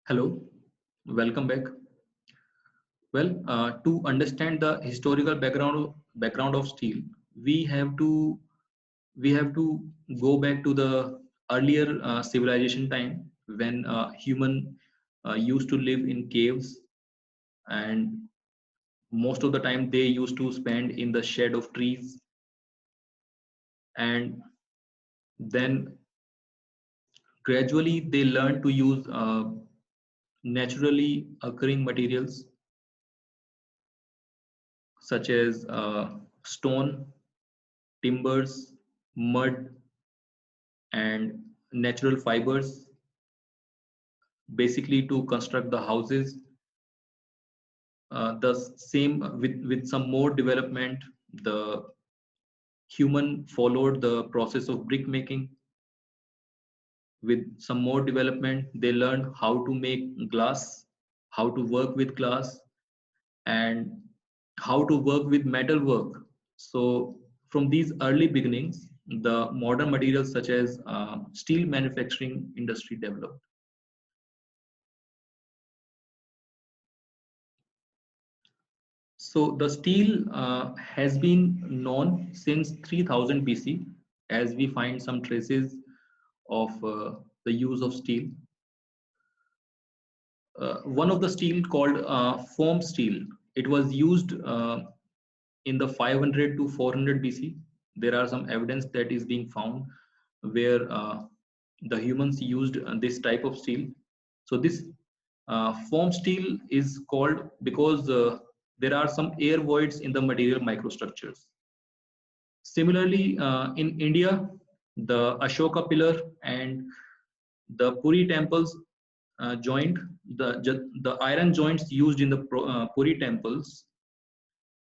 Hello, welcome back. To understand the historical background of steel, we have to we have to go back to the earlier civilization time when human used to live in caves, and most of the time they used to spend in the shade of trees, and then gradually they learned to use naturally occurring materials such as stone, timbers, mud, and natural fibers, basically to construct the houses. The same with some more development, the human followed the process of brick making. With some more development, they learned how to make glass, how to work with glass, and how to work with metal work. So from these early beginnings, the modern materials such as steel manufacturing industry developed. So the steel has been known since 3000 BC, as we find some traces of the use of steel. One of the steel called foam steel, it was used in the 500 to 400 BC. There are some evidence that is being found where the humans used this type of steel. So this foam steel is called because there are some air voids in the material microstructures. Similarly, in India, the Ashoka pillar and the Puri temples joint, the iron joints used in the Puri temples,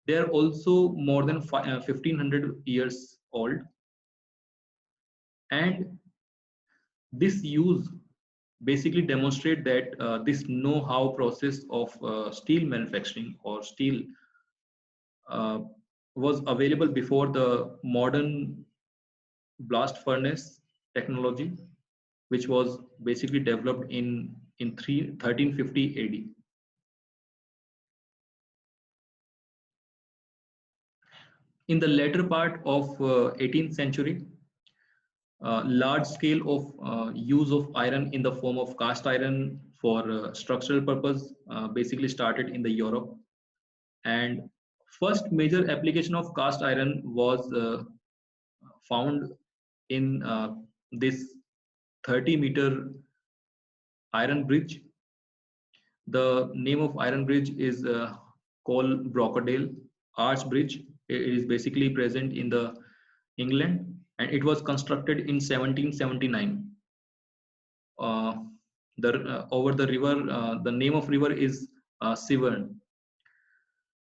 they are also more than 1500 years old. And this use basically demonstrate that this know-how process of steel manufacturing or steel uh, was available before the modern blast furnace technology, which was basically developed in 1350 AD. In the later part of 18th century, large scale of use of iron in the form of cast iron for structural purpose basically started in the Europe. And first major application of cast iron was found in this 30-meter iron bridge. The name of iron bridge is called Brocadale Arch Bridge. It is basically present in the England, and it was constructed in 1779. Uh, over the river, the name of river is Severn.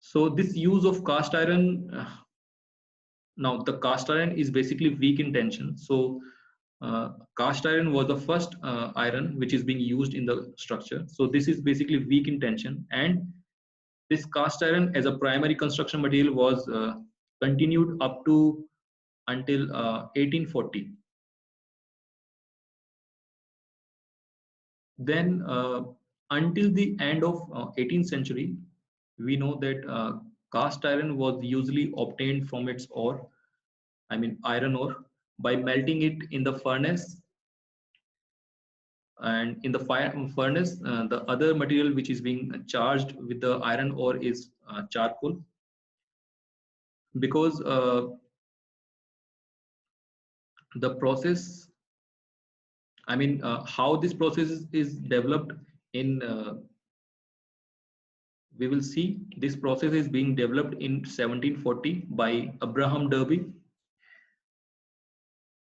So this use of cast iron, now the cast iron is basically weak in tension. So cast iron was the first iron which is being used in the structure. So this is basically weak in tension, and this cast iron as a primary construction material was continued up to until 1840. Then until the end of 18th century, we know that cast iron was usually obtained from its ore, I mean iron ore, by melting it in the furnace. And in the furnace, the other material which is being charged with the iron ore is charcoal, because the process, I mean, how this process is developed in, we will see this process is being developed in 1740 by Abraham Derby,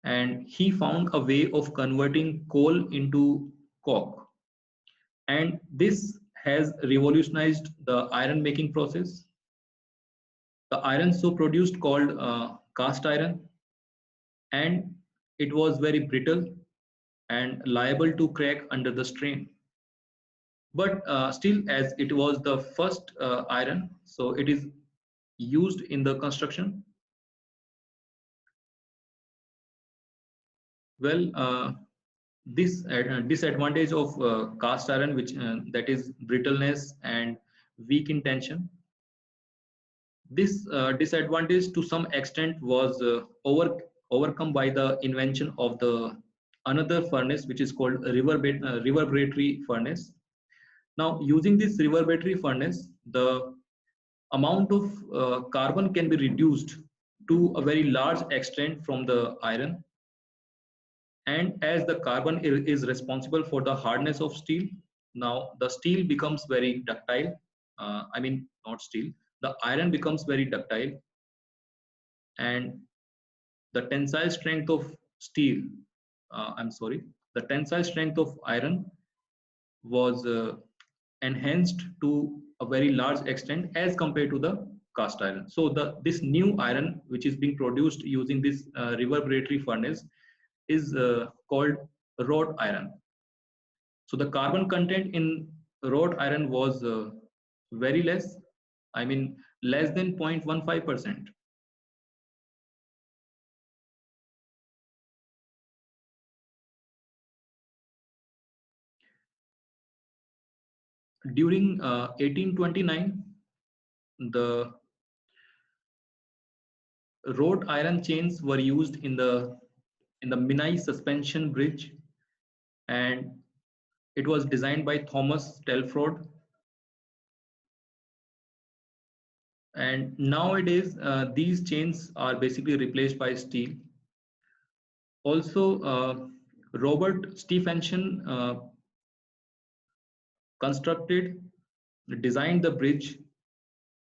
and he found a way of converting coal into coke, and this has revolutionized the iron making process. The iron so produced called cast iron, and it was very brittle and liable to crack under the strain. But still, as it was the first iron, so it is used in the construction. Well, this disadvantage of cast iron, which that is brittleness and weak in tension. This disadvantage to some extent was overcome by the invention of the another furnace, which is called reverberatory furnace. Now, using this reverberatory furnace, the amount of carbon can be reduced to a very large extent from the iron. And as the carbon is responsible for the hardness of steel, now the steel becomes very ductile. I mean, not steel, the iron becomes very ductile, and the tensile strength of steel, I'm sorry, the tensile strength of iron was enhanced to a very large extent as compared to the cast iron. So this new iron, which is being produced using this reverberatory furnace, is called wrought iron. So the carbon content in wrought iron was very less, I mean less than 0.15%. During 1829, the wrought iron chains were used in the Menai suspension bridge, and it was designed by Thomas Telford. And nowadays, these chains are basically replaced by steel. Also, Robert Stephenson designed the bridge.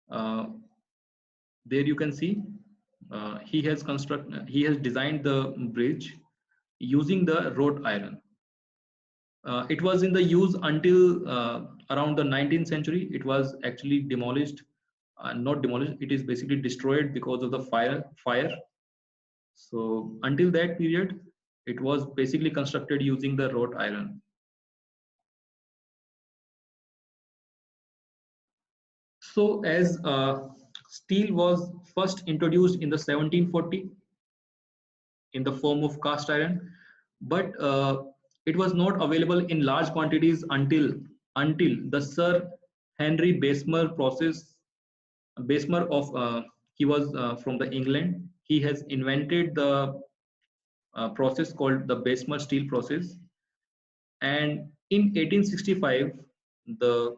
There you can see he has designed the bridge using the wrought iron. It was in the use until around the 19th century. It was actually demolished, not demolished. It is basically destroyed because of the fire. So until that period, it was basically constructed using the wrought iron. So as steel was first introduced in the 1740 in the form of cast iron, but it was not available in large quantities until the Sir Henry Bessemer process. Bessemer he was from the England. He has invented the process called the Bessemer steel process, and in 1865 the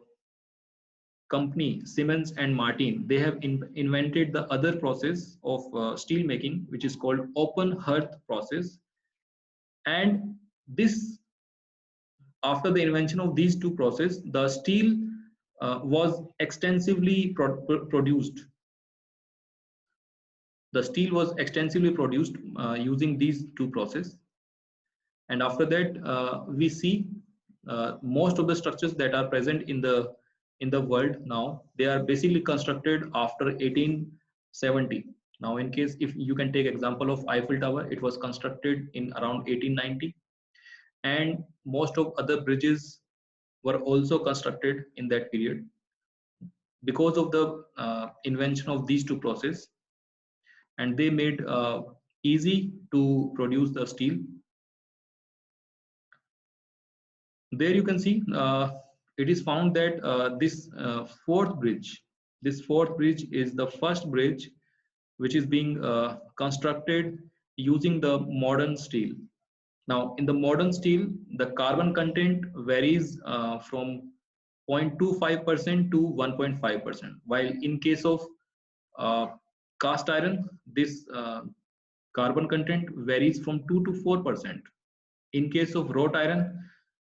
company Siemens and Martin, they have invented the other process of steel making, which is called open hearth process. And this, after the invention of these two processes, the steel was extensively produced. The steel was extensively produced using these two processes. And after that, we see most of the structures that are present in the world now, they are basically constructed after 1870. Now, in case if you can take example of Eiffel Tower, it was constructed in around 1890, and most of other bridges were also constructed in that period because of the invention of these two processes, and they made easy to produce the steel. There you can see it is found that this fourth bridge is the first bridge which is being constructed using the modern steel. Now, in the modern steel, the carbon content varies from 0.25% to 1.5%, while in case of uh, cast iron, this carbon content varies from 2 to 4%. In case of wrought iron,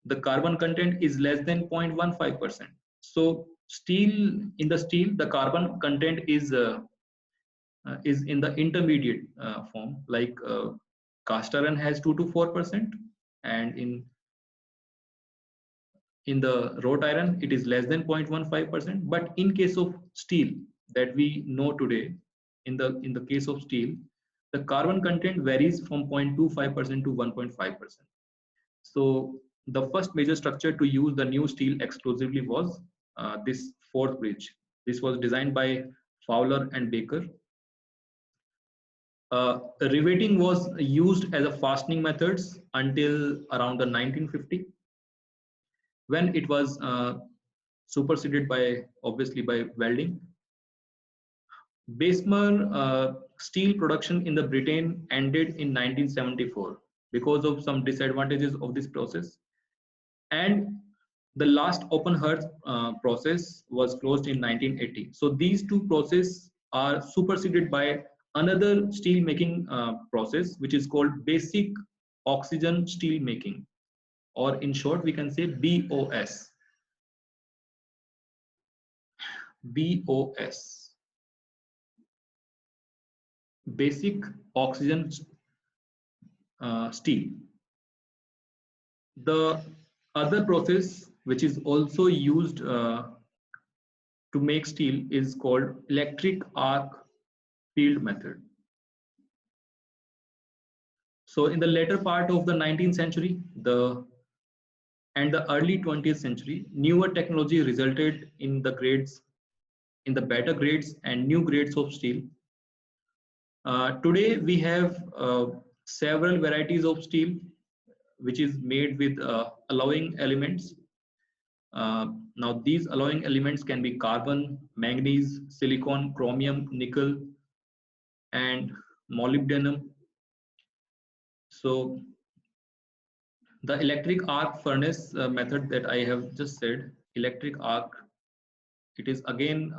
the carbon content is less than 0.15%. So the carbon content is in the intermediate form, like cast iron has 2 to 4%, and in the wrought iron it is less than 0.15%. But in case of steel that we know today, in the case of steel, the carbon content varies from 0.25% to 1.5%. So the first major structure to use the new steel exclusively was this fourth bridge. This was designed by Fowler and Baker. Riveting was used as a fastening methods until around the 1950, when it was superseded by, obviously, by welding. Bessemer steel production in the Britain ended in 1974 because of some disadvantages of this process, and the last open hearth process was closed in 1980. So these two processes are superseded by another steel making process, which is called basic oxygen steel making, or in short we can say BOS. BOS, basic oxygen steel. The other process which is also used to make steel is called electric arc field method. So in the later part of the 19th century and the early 20th century, newer technology resulted in the better grades and new grades of steel. Today we have several varieties of steel which is made with alloying elements. Now these alloying elements can be carbon, manganese, silicon, chromium, nickel, and molybdenum. So the electric arc furnace method that I have just said, electric arc, it is again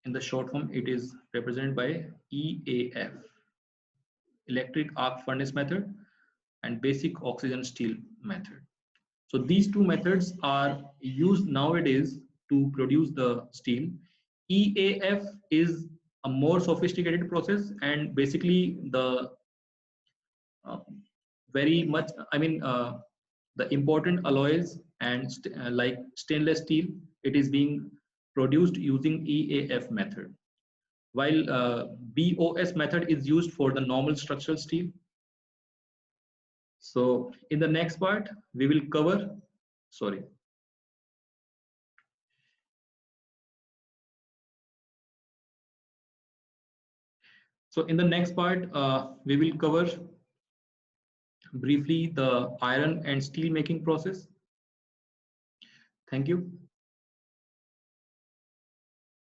in the short form, it is represented by EAF, electric arc furnace method, and basic oxygen steel method. So these two methods are used nowadays to produce the steel. EAF is a more sophisticated process, and basically the very much, the important alloys and like stainless steel, it is being produced using EAF method, while BOS method is used for the normal structural steel. So in the next part, we will cover, sorry. So in the next part, we will cover briefly the iron and steel making process. Thank you.